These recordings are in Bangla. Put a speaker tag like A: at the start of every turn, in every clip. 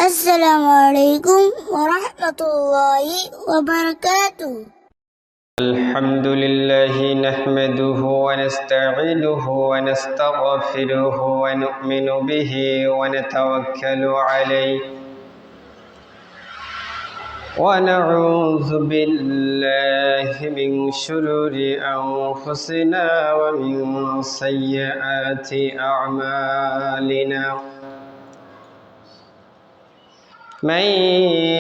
A: السلام عليكم ورحمة الله وبركاته.
B: الحمد لله نحمده ونستعينه ونستغفره ونؤمن به ونتوكل عليه ونعوذ بالله من شرور أنفسنا ومن سيئات أعمالنا. من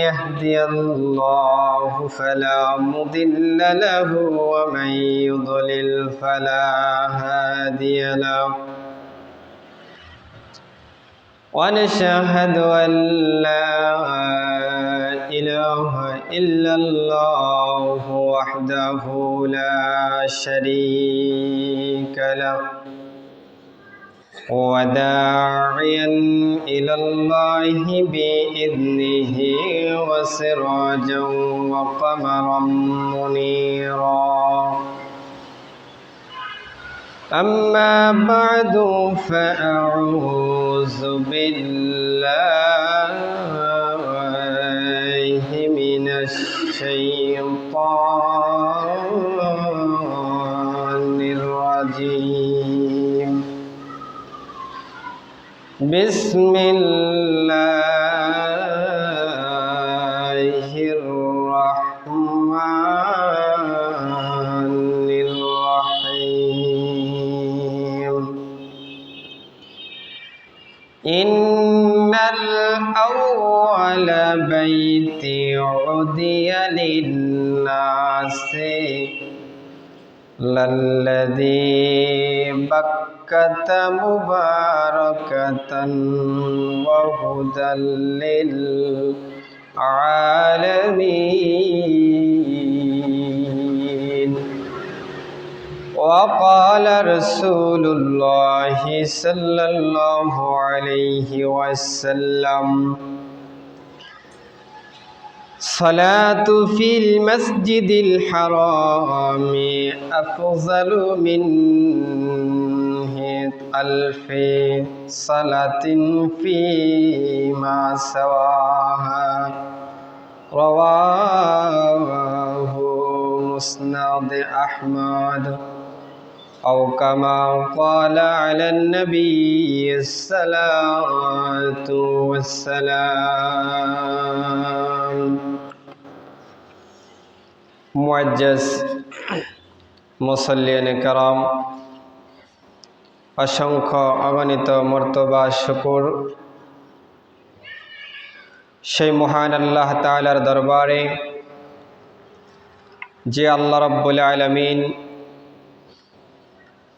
B: يهدي الله فلا مضل له ومن يضلل فلا هادي له ونشهد أن لا إله إلا الله وحده لا شريك له وداعيا إلى الله بإذنه وسراجا وقمرا منيرا. أما بعد فأعوذ بالله من الشيطان الرجيم. بسم الله الرحمن الرحيم. إن الأول بيت عُدِيَ للناس للذي بكة مباركة وهدى للعالمين. وقال رسول الله صلى الله عليه وسلم: صلاة في المسجد الحرام أفضل من 1000 صلاة فيما سواها. رواه مسند أحمد أو كما قال على النبي الصلاة والسلام. মুআজ্জাজ মুসল্লিয়ান কেরাম, অসংখ্য অগণিত মর্তবা শুকর সেই মহান আল্লাহ তাআলার দরবারে যে আল্লাহ রাব্বুল আলামিন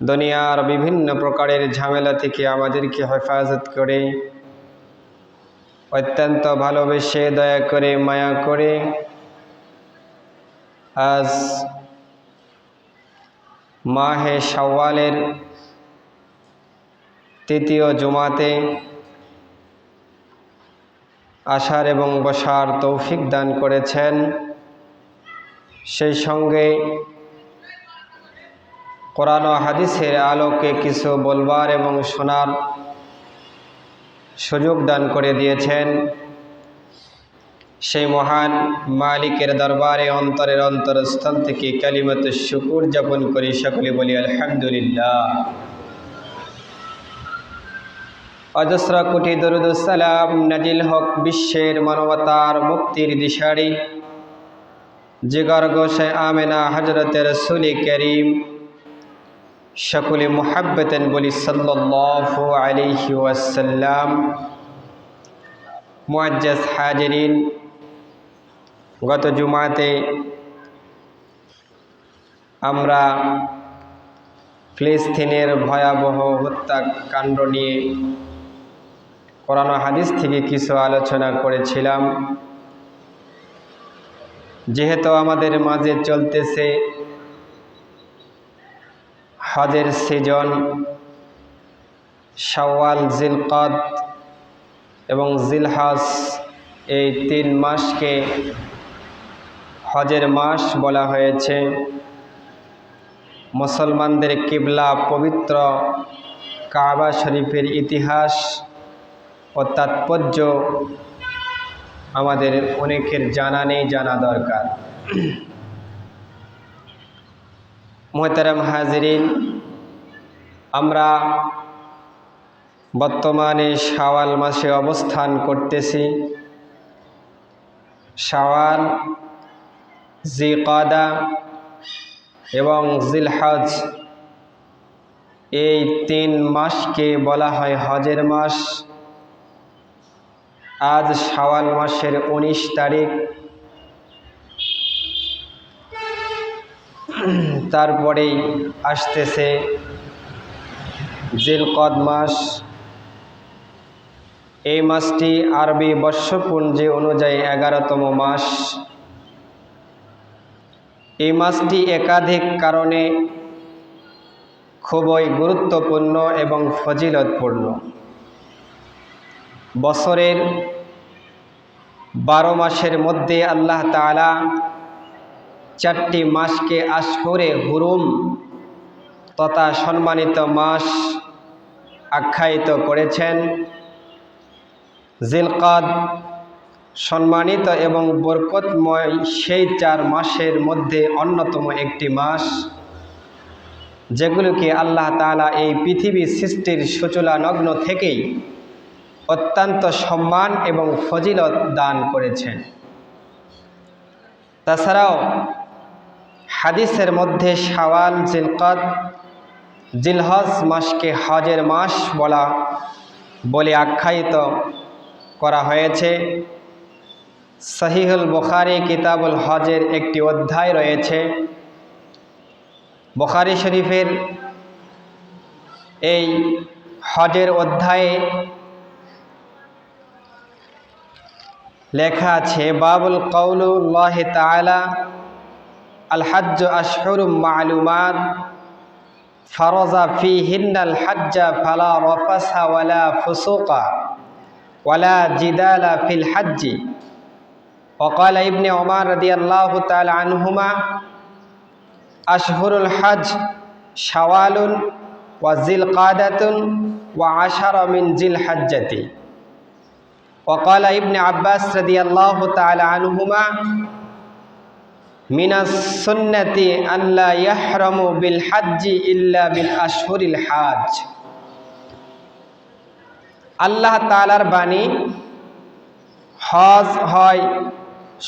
B: দুনিয়ার বিভিন্ন প্রকারের ঝামেলা থেকে আমাদেরকে হেফাজত করে, অত্যন্ত ভালোবেসে দয়া করে মায়া করে আজ মাহে শাওয়ালের তৃতীয় জুমাতে আসার এবং বসার তৌফিক দান করেছেন। সেই সঙ্গে কোরআন ও হাদিসের আলোকে কিছু বলবার এবং শোনার সুযোগ দান করে দিয়েছেন। সেই মহান মালিকের দরবারে অন্তরের অন্তরস্থল থেকে কালিমাত শুকুর যাপন করি। সকলে বলি আলহামদুলিল্লাহ। অজস্র কোটি দরুদ ও সালাম নাজিল হক বিশ্বের মানবতার মুক্তির দিশারি জিগর গোশে আমেনা হযরত রাসূল করিম, সকলে মুহাব্বতেন বলি সাল্লাল্লাহু আলাইহি ওয়াসাল্লাম। মুআজ্জাজ হাজিরিন, গত জুমাতে আমরা ফিলিস্তিনের ভয়াবহ হত্যাকাণ্ড নিয়ে কোরআন ও হাদিস থেকে কিছু আলোচনা করেছিলাম। যেহেতু আমাদের মাঝে চলতেছে হজের সিজন, শাওয়াল, জিলকদ এবং জিলহজ, এই 3 মাসকে হজের মাস বলা হয়েছে। মুসলমানদের কিবলা পবিত্র কাবা শরীফের ইতিহাস ও তাৎপর্য আমাদের অনেকের জানা নেই, জানা দরকার। মুহতারাম হাজিরিন, আমরা বর্তমানে শাওয়াল মাসে অবস্থান করতেছি। শাওয়াল, জিলকাদা এবং জিলহজ, এই 3 মাসকে বলা হয় হজের মাস। আজ শাওয়াল মাসের 19 তারিখ। তারপরেই আসতেছে জিলকদ মাস। এই মাসটি আরবি বর্ষপঞ্জি অনুযায়ী 11তম মাস। এই মাসটি একাধিক কারণে খুবই গুরুত্বপূর্ণ এবং ফজিলতপূর্ণ। বছরের 12 মাসের মধ্যে আল্লাহ তাআলা 4টি মাসকে আশহুরে হুরুম তথা সম্মানিত মাস আখ্যায়িত করেছেন। জিলকদ সম্মানিত এবং বরকতময় সেই 4 মাসের মধ্যে অন্যতম একটি মাস, যেগুলোকে আল্লাহ তাআলা এই পৃথিবী সৃষ্টির সূচনালগ্ন থেকেই অত্যন্ত সম্মান এবং ফজিলত দান করেছেন। তাছাড়াও হাদিসের মধ্যে শাওয়াল, জিলকদ, জিলহজ মাসকে হজের মাস বলে আখ্যায়িত করা হয়েছে। সহিহুল বুখারী কিতাবুল হজের একটি অধ্যায় রয়েছে। বুখারী শরীফের এই হজের অধ্যায়ে লেখা আছে, বাবুল কওলুল্লাহি তাআলা আল হজ্জ আশহুরুম মা'লুমাত ফারাযা ফীহিন্নাল হজ্জা ফালা রাফাসা ওয়ালা ফুসুকা ওয়ালা জিদালা ফিল হজ্জি। وقال ابن عمر رضي الله تعالى عنهما أشهر الحج شوال وذilqadah وعشر من ذي الحجة. وقال ابن عباس رضي الله تعالى عنهما من السنة أن لا يحرم بالحج إلا بالأشهر الحج. আল্লাহ তাআলার বাণী, হজ হয়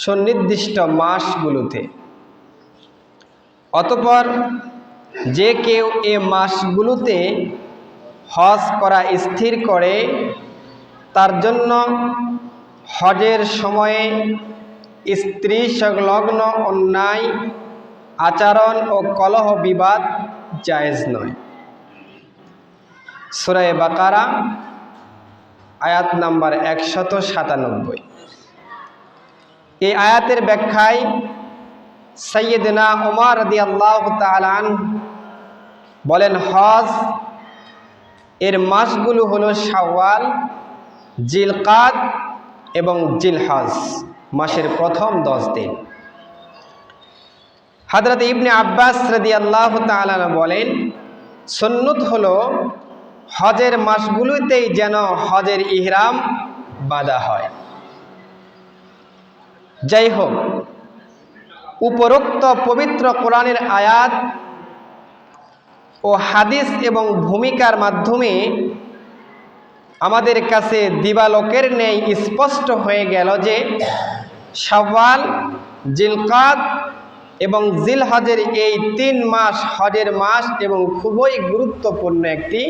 B: সুনির্দিষ্ট মাসগুলোতে। অতঃপর যে কেউ এ মাসগুলোতে হজ করা স্থির করে, তার জন্য হজের সময়ে স্ত্রী সংলগ্ন অন্যায় আচরণ ও কলহ বিবাদ জায়েজ নয়। সূরা বাকারা আয়াত নাম্বার 197। এই আয়াতের ব্যাখ্যায় সাইয়্যিদনা ওমর রাদিয়াল্লাহু তাআলা আনহু বলেন, হজ এর মাসগুলো হলো শাওয়াল, জিলকাদ এবং জিলহজ, মাসের প্রথম 10 দিন। হযরত ইবনে আব্বাস রাদিয়াল্লাহু তাআলা বলেন, সুন্নত হলো হজের মাসগুলোতেই যেন হজের ইহরাম বাঁধা হয়। যাই হোক, উপরোক্ত পবিত্র কোরআনের আয়াত ও হাদিস এবং ভূমিকার মাধ্যমে আমাদের কাছে দিবালোকের ন্যায় স্পষ্ট হয়ে গেল যে শাওয়াল, জিলকাদ এবং জিলহজের এই 3 মাস হজের মাস এবং খুবই গুরুত্বপূর্ণ একটি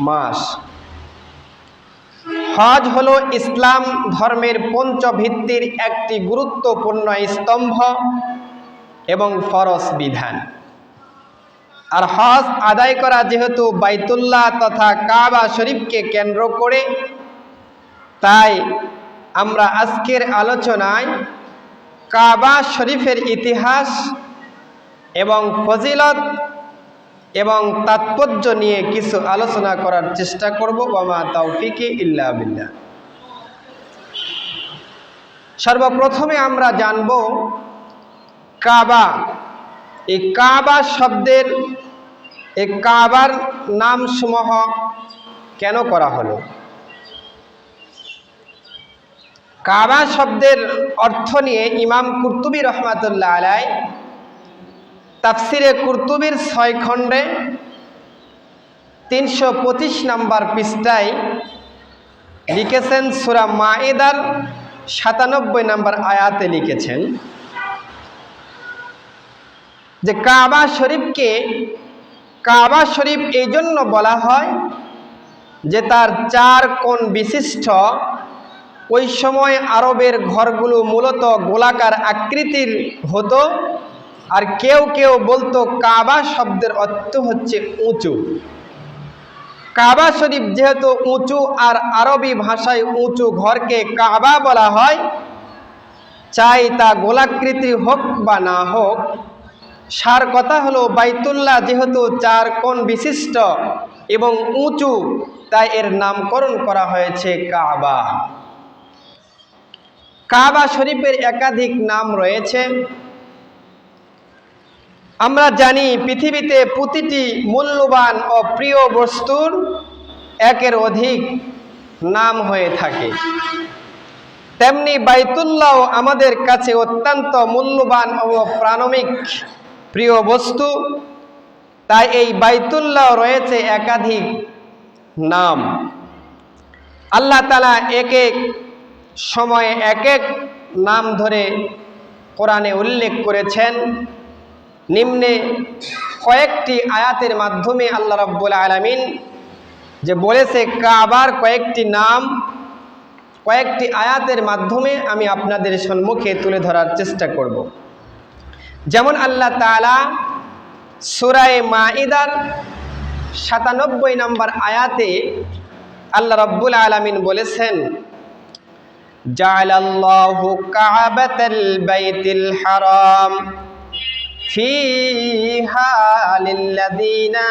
B: মাস। হজ হলো ইসলাম ধর্মের পঞ্চভিত্তির একটি গুরুত্বপূর্ণ স্তম্ভ এবং ফরজ বিধান। আর হজ আদায় করা যেহেতু বাইতুল্লাহ তথা কাবা শরীফকে কেন্দ্র করে, তাই আমরা আজকের আলোচনায় কাবা শরীফের ইতিহাস এবং ফজিলত এবং তাৎপর্য নিয়ে কিছু আলোচনা করার চেষ্টা করব। ওয়ামা তাওফিকি ইল্লা বিল্লাহ। সর্বপ্রথমে আমরা জানব কাবা। এই কাবা শব্দের, এই কাবার নাম সমূহ কেন করা হলো? কাবা শব্দের অর্থ নিয়ে ইমাম কুরতুবী রহমাতুল্লাহ আলাইহি তাফসিরে কুরতুবীর 6 খণ্ডে 325 নম্বর পৃষ্ঠায় লিখেছেন, সূরা মাইদার 97 নম্বর আয়াতে লিখেছেন যে কাবা শরীফ এই জন্য বলা হয় যে তার 4 কোণ বিশিষ্ট। ওই সময় আরবের ঘরগুলো মূলত গোলাকার আকৃতির হতো, আর কেউ কেউ বলতো কাবা শব্দের অর্থ হচ্ছে উঁচু। কাবা শরীফ যেহেতু উঁচু, আর আরবি ভাষায় উঁচু ঘরকে কাবা বলা হয়, চাই তা গোলাকৃতি হোক বা না হোক, সার কথা হলো বাইতুল্লাহ যেহেতু 4 কোণ বিশিষ্ট এবং উঁচু, তাই এর নামকরণ করা হয়েছে কাবা। কাবা শরীফের একাধিক নাম রয়েছে। আমরা জানি পৃথিবীতে প্রতিটি মূল্যবান ও প্রিয় বস্তুর একের অধিক নাম হয়ে থাকে, তেমনি বাইতুল্লাহ আমাদের কাছে অত্যন্ত মূল্যবান ও প্রাণবিক প্রিয় বস্তু। তাই এই বাইতুল্লাহ রয়েছে একাধিক নাম। আল্লাহ তাআলা এক এক সময়ে এক এক নাম ধরে কোরআনে উল্লেখ করেছেন। নিম্নে কয়েকটি আয়াতের মাধ্যমে আল্লাহ রাব্বুল আলামিন যে বলেছে কাবার কয়েকটি নাম, কয়েকটি আয়াতের মাধ্যমে আমি আপনাদের সম্মুখে তুলে ধরার চেষ্টা করব। যেমন আল্লাহ তাআলা সূরা মাইদার 97 নম্বর আয়াতে আল্লাহ রাব্বুল আলামিন বলেছেন, জাআলাল্লাহু কাবাতাল বাইতিল হারাম ফিহা লিল্লাযীনা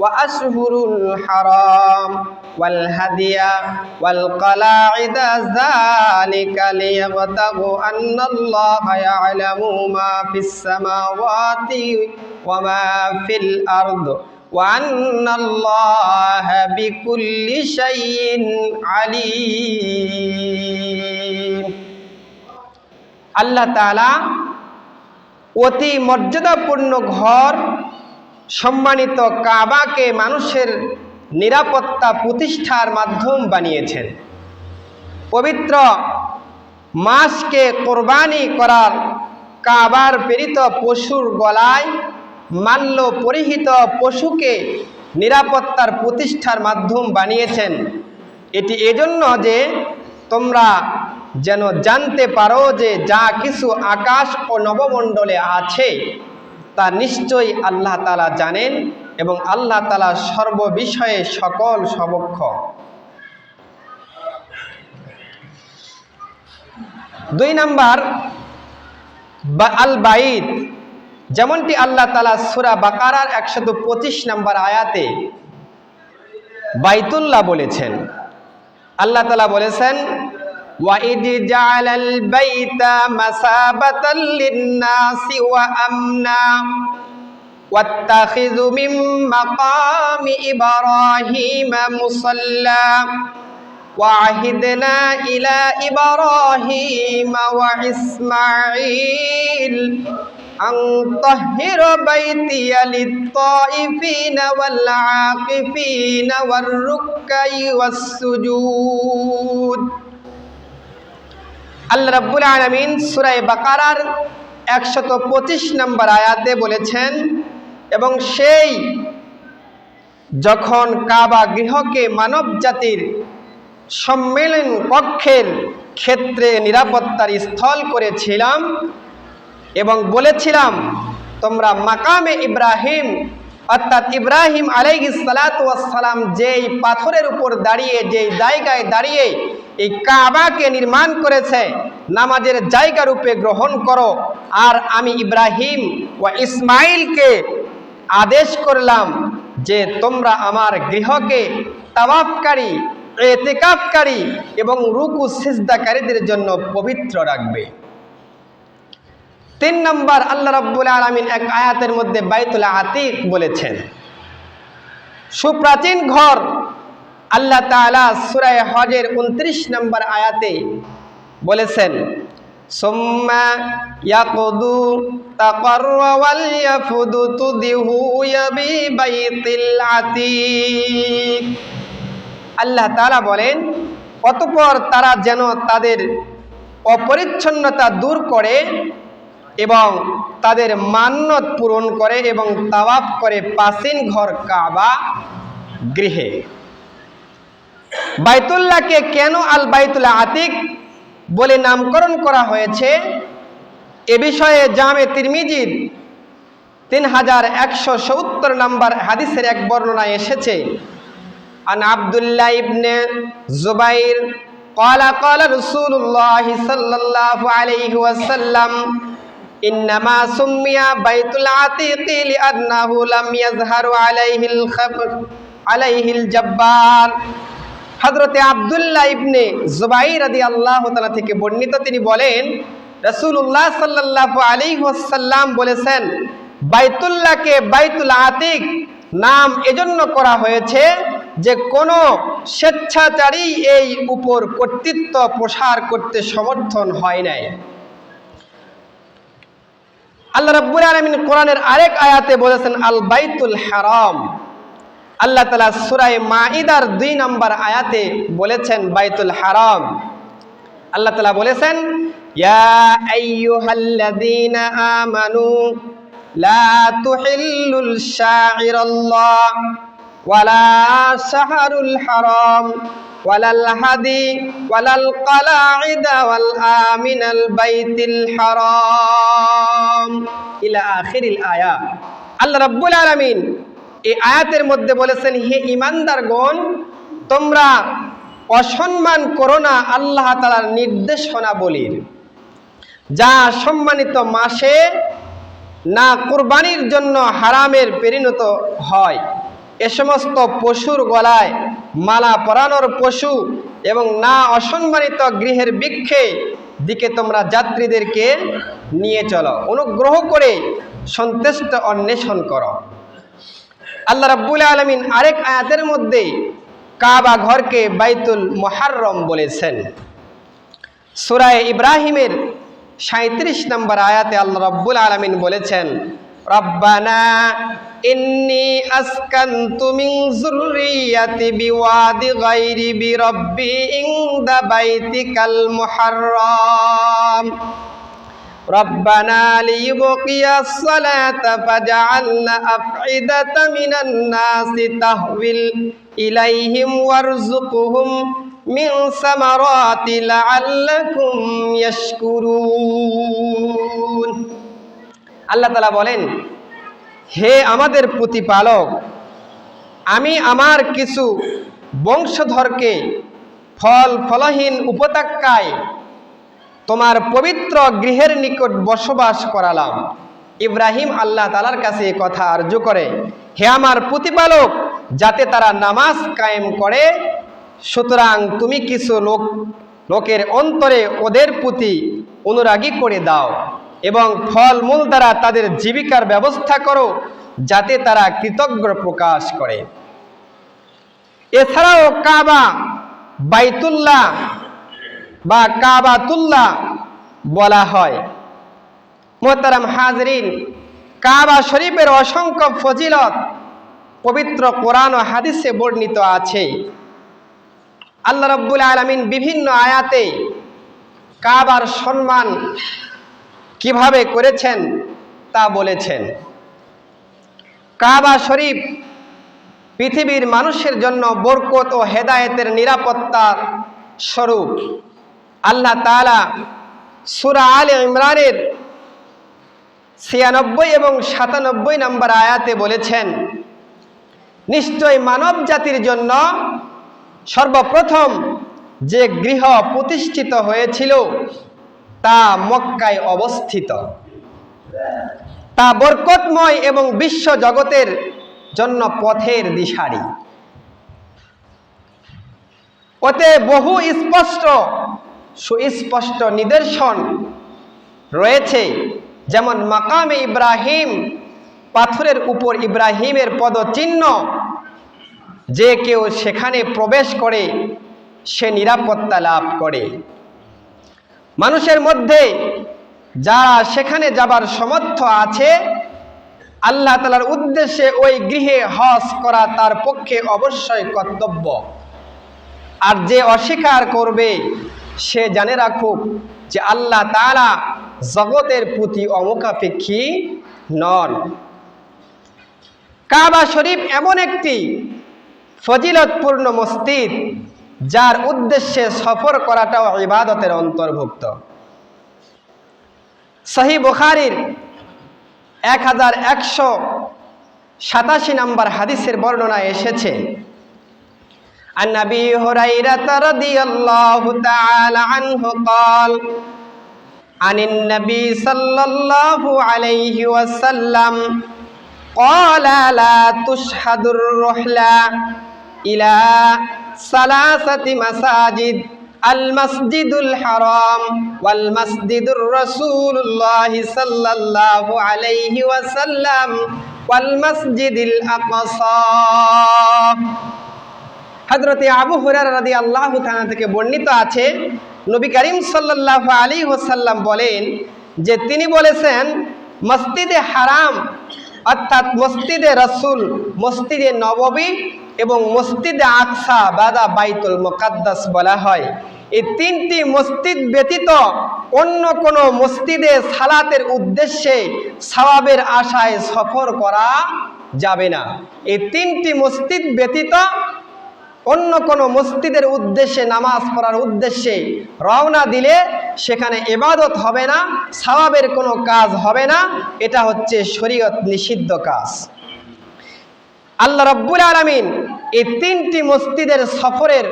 B: ওয়া আশহুরুল হারাম ওয়াল হাদিয়া ওয়াল কালাঈদা যালিকা লিয়াবতাগু আন্নাল্লাহা ইয়ালামু মা ফিস সামাওয়াতি ওয়া মা ফিল আরদ ওয়া আন্নাল্লাহা বিকুল্লি শাইইন আলীম। আল্লাহ তাআলা অতি মর্যাদাপূর্ণ ঘর সম্মানিত কাবাকে মানুষের নিরাপত্তা প্রতিষ্ঠার মাধ্যম বানিয়েছেন। পবিত্র মাসকে কোরবানি করার, কাবার প্রেরিত পশুর গলায় মাল্য পরিহিত পশুকে নিরাপত্তার প্রতিষ্ঠার মাধ্যম বানিয়েছেন। এটি এজন্য যে তোমরা যেন জানতে পারো যে যা কিছু আকাশ ও নবমণ্ডলে আছে তা নিশ্চয়ই আল্লাহ তাআলা জানেন, এবং আল্লাহ তাআলা সর্ববিষয়ে সকল সমক্ষ। 2 নাম্বার আল বাইত, যেমনটি আল্লাহ তাআলা সূরা বাকারার 125 নম্বর আয়াতে বাইতুল্লাহ বলেছেন। আল্লাহ তাআলা বলেছেন, وَإِذْ جَعَلَ الْبَيْتَ مَثَابَةً لِلنَّاسِ وَأَمْنًا وَاتَّخِذُوا مِن مَّقَامِ إِبْرَاهِيمَ مُصَلًّى وَعَهِدْنَا إِلَى إِبْرَاهِيمَ وَإِسْمَاعِيلَ أَن طَهِّرَ بَيْتِيَ لِلطَّائِفِينَ وَالْعَاكِفِينَ وَالرُّكَّعِ وَالسُّجُودِ। আল্লাহ রাব্বুল আলামিন সূরা বাকারার 125 নম্বর আয়াতে বলেছেন, এবং সেই যখন কাবা গৃহকে মানব জাতির সম্মেলন কক্ষের ক্ষেত্রে নিরাপত্তার স্থল করেছিলাম এবং বলেছিলাম তোমরা মাকামে ইব্রাহিম অর্থাৎ ইব্রাহিম আলাইহিস সালাতু ওয়াস সালাম যেই পাথরের উপর দাঁড়িয়ে, যেই জায়গায় দাঁড়িয়ে এই কাবাকে নির্মাণ করেছে, নামাজের জায়গা রূপে গ্রহণ করো। আর আমি ইব্রাহিম ও ইসমাইলকে আদেশ করলাম যে তোমরা আমার গৃহকে তাওয়াফকারী, ইতিকাফকারী এবং রুকু সিজদাকারীদের জন্য পবিত্র রাখবে। 3 নম্বর আল্লাহ রাব্বুল আলামিন এক আয়াতের মধ্যে বাইতুল আতিক বলেছেন, সুপ্রাচীন ঘর। আল্লাহ তাআলা সূরা হজের 29 নম্বর আয়াতে বলেছেন সুম্মা ইয়াকুদু তাকাররা ওয়াল ইয়াফুদু তুদিহু ইয়াবি বাইতিল আতিক। আল্লাহ তাআলা বলেন, অতঃপর তারা যেন তাদের অপরিচ্ছন্নতা দূর করে এবং তাদের মান্যত পূরণ করে এবং তাওয়াফ করে প্রাচীন ঘর কাবা গৃহে। বাইতুল্লাহকে কেন আল বাইতুল আতিক বলে নামকরণ করা হয়েছে, এ বিষয়ে জামে তিরমিজির 3170 নম্বর হাদিসের এক বর্ণনায় এসেছে, আন আব্দুল্লাহ ইবনে জুবাইর قال قال رسول الله صلى الله عليه وسلم إنما سمي بيت العتيق لأنه لم يظهر عليه الجبار। হযরতে আব্দুল্লাহ ইবনে জুবাইর রাদিয়াল্লাহু তাআলা থেকে বর্ণিত, তিনি বলেন রাসূলুল্লাহ সাল্লাল্লাহু আলাইহি ওয়াসাল্লাম বলেছেন, বাইতুল্লাহকে বাইতুল আতিক নাম এজন্য করা হয়েছে যে কোনো স্বেচ্ছাচারী এই উপর কর্তৃত্ব প্রসার করতে সমর্থন হয় নাই। আল্লাহ রাব্বুল আলামিন কোরআনের আরেক আয়াতে বলেছেন আল বাইতুল হারাম। আল্লাহ তাআলা সূরা মাঈদার 2 নম্বর আয়াতে বলেছেন বাইতুল হারাম। আল্লাহ তাআলা বলেছেন ইয়া আইয়ুহাল্লাযীনা আমানু লা তুহিল্লুল শাইরাল্লাহ ওয়ালা শাহরুল হারাম ওয়ালাল হাদি ওয়ালাল কালাঈদা ওয়াল আমিনাল বাইতিল হারাম ইলা আখিরিল আয়াত। আল্লাহ রাব্বুল আলামিন এই আয়াতের মধ্যে বলেছেন, হে ঈমানদারগণ, তোমরা অসম্মান করো না আল্লাহ তাআলার নির্দেশনাবলীর, যা সম্মানিত মাসে না কুরবানির জন্য হারামের পরিণত হয়, এ সমস্ত পশুর গলায় মালা পরানোর পশু এবং না অসম্মানিত গৃহের বৃক্ষে দিকে তোমরা যাত্রীদেরকে নিয়ে চলো, অনুগ্রহ করে সন্তুষ্ট অন্বেষণ করো। আল্লাহ রাব্বুল আলামিন আরেক আয়াতের মধ্যে কাবা ঘরকে বাইতুল মুহাররম বলেছেন। সূরা ইব্রাহিমের 37 নম্বর আয়াতে আল্লাহ রাব্বুল আলামিন বলেছেন, রব্বানা ইন্নী আসকানতু মিন যুররিয়াতি বিওয়াদি গায়রি বিরব্বি ইনদা বাইতিকাল মুহাররম রব্বানা লিয়ুকিয়াস সালাতা ফাজআলনা আফইদাতাম মিনান নাসি তাহউইল ইলাইহিম ওয়ারযুকহুম মিন সামারাতি লাআল্লাকুম ইয়াশকুরুন। আল্লাহ তাআলা বলেন, হে আমাদের প্রতিপালক, আমি আমার কিছু বংশধরকে ফল ফলহীন উপত্যকায় তোমার পবিত্র গৃহের নিকট বসবাস করালাম। ইব্রাহিম আল্লাহ তাআলার কাছে এই কথা আরজু করে, হে আমার প্রতিপালক, যাতে তারা নামাজ কায়েম করে, সুতরাং তুমি কিছু লোকের অন্তরে ওদের প্রতি অনুরাগী করে দাও এবং ফলমূল দ্বারা তাদের জীবিকার ব্যবস্থা করো, যাতে তারা কৃতজ্ঞ প্রকাশ করে। এছাড়াও কাবা বাইতুল্লাহ বা কাবাতুল্লাহ বলা হয়। মুহতারাম হাজরিন, কাবা শরীফের অসংখ্য ফজিলত পবিত্র কোরআন ও হাদিসে বর্ণিত আছে। আল্লাহ রাব্বুল আলামিন বিভিন্ন আয়াতে কাবার সম্মান কিভাবে করেছেন তা বলেছেন। কাবা শরীফ পৃথিবীর মানুষের জন্য বরকত ও হেদায়েতের নিরাপত্তার স্বরূপ। আল্লাহ তাআলা সূরা আলে ইমরানের 96 এবং 97 নম্বর আয়াতে বলেছেন, নিশ্চয় মানব জাতির জন্য সর্বপ্রথম যে গৃহ প্রতিষ্ঠিত হয়েছিল তা মক্কায় অবস্থিত, তা বরকতময় এবং বিশ্ব জগতের জন্য পথের দিশারি। ওতে বহু সুস্পষ্ট নিদর্শন রয়েছে, যেমন মাকামে ইব্রাহিম, পাথরের উপর ইব্রাহিমের পদচিহ্ন, যে কেউ সেখানে প্রবেশ করে সে নিরাপত্তা লাভ করে। মানুষের মধ্যে যারা সেখানে যাবার সমর্থ আছে, আল্লাহ তাআলার উদ্দেশ্যে ওই গৃহে হজ করা তার পক্ষে অবশ্যই কর্তব্য। আর যে অস্বীকার করবে সে জেনে রাখুক যে আল্লাহ তাআলা জগতের প্রতি অমুখাপেক্ষী নন। কাবা শরীফ এমন একটি ফজিলতপূর্ণ মসজিদ যার উদ্দেশ্যে সফর করাটাও ইবাদতের অন্তর্ভুক্ত। সহিহ বুখারীর 1187 নম্বর হাদিসের বর্ণনা এসেছে, عن أبي هريرة رضي الله تعالى عنه قال عن النبي صلى الله عليه وسلم قال لا تشهد الرحلة إلى 3 مساجد المسجد الحرام والمسجد الرسول الله صلى الله عليه وسلم والمسجد الأقصى। হযরত আবু হুরায়রা রাদিয়াল্লাহু তাআলা থেকে বর্ণিত আছে, নবী করিম সাল্লাল্লাহু আলাইহি ওয়াসাল্লাম বলেন যে তিনি বলেছেন, মসজিদে হারাম অর্থাৎ মসজিদে রাসূল, মসজিদে নববী এবং মসজিদে আকসা বাদা বাইতুল মুকাদ্দাস বলা হয়। এই তিনটি মসজিদ ব্যতীত অন্য কোনো মসজিদে সালাতের উদ্দেশ্যে সওয়াবের আশায় সফর করা যাবে না। এই তিনটি মসজিদ ব্যতীত অন্য কোনো মসজিদের উদ্দেশ্যে নামাজ পড়ার উদ্দেশ্যে রওনা দিলে সেখানে ইবাদত হবে না, সওয়াবের কোনো কাজ হবে না। এটা হচ্ছে শরীয়ত নিষিদ্ধ কাজ। আল্লাহ রাব্বুল আলামিন এই তিনটি মসজিদের সফরের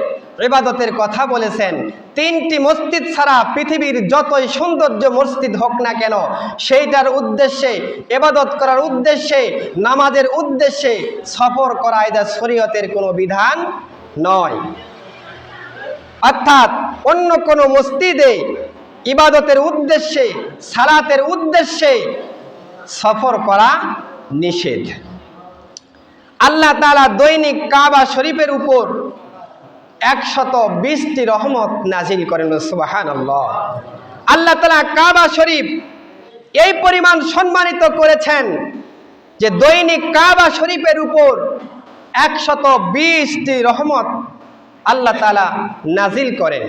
B: ইবাদতের কথা বলেছেন। তিনটি মসজিদ ছাড়া পৃথিবীর যতই সৌন্দর্য মসজিদ হোক না কেন, সেইটার উদ্দেশ্যে ইবাদত করার উদ্দেশ্যে নামাজের উদ্দেশ্যে সফর করা এটা শরীয়তের কোনো বিধান নয়। অর্থাৎ অন্য কোনো মসজিদে ইবাদতের উদ্দেশ্যে সালাতের উদ্দেশ্যে সফর করা নিষেধ। আল্লাহ তাআলা দৈনিক কাবা শরীফের উপর 120টি রহমত নাজিল করেন। সুবহানাল্লাহ। আল্লাহ তাআলা কাবা শরীফ এই পরিমাণ সম্মানিত করেছেন যে দৈনিক কাবা শরীফের উপর 120টি রহমত আল্লাহ তাআলা নাজিল করেন।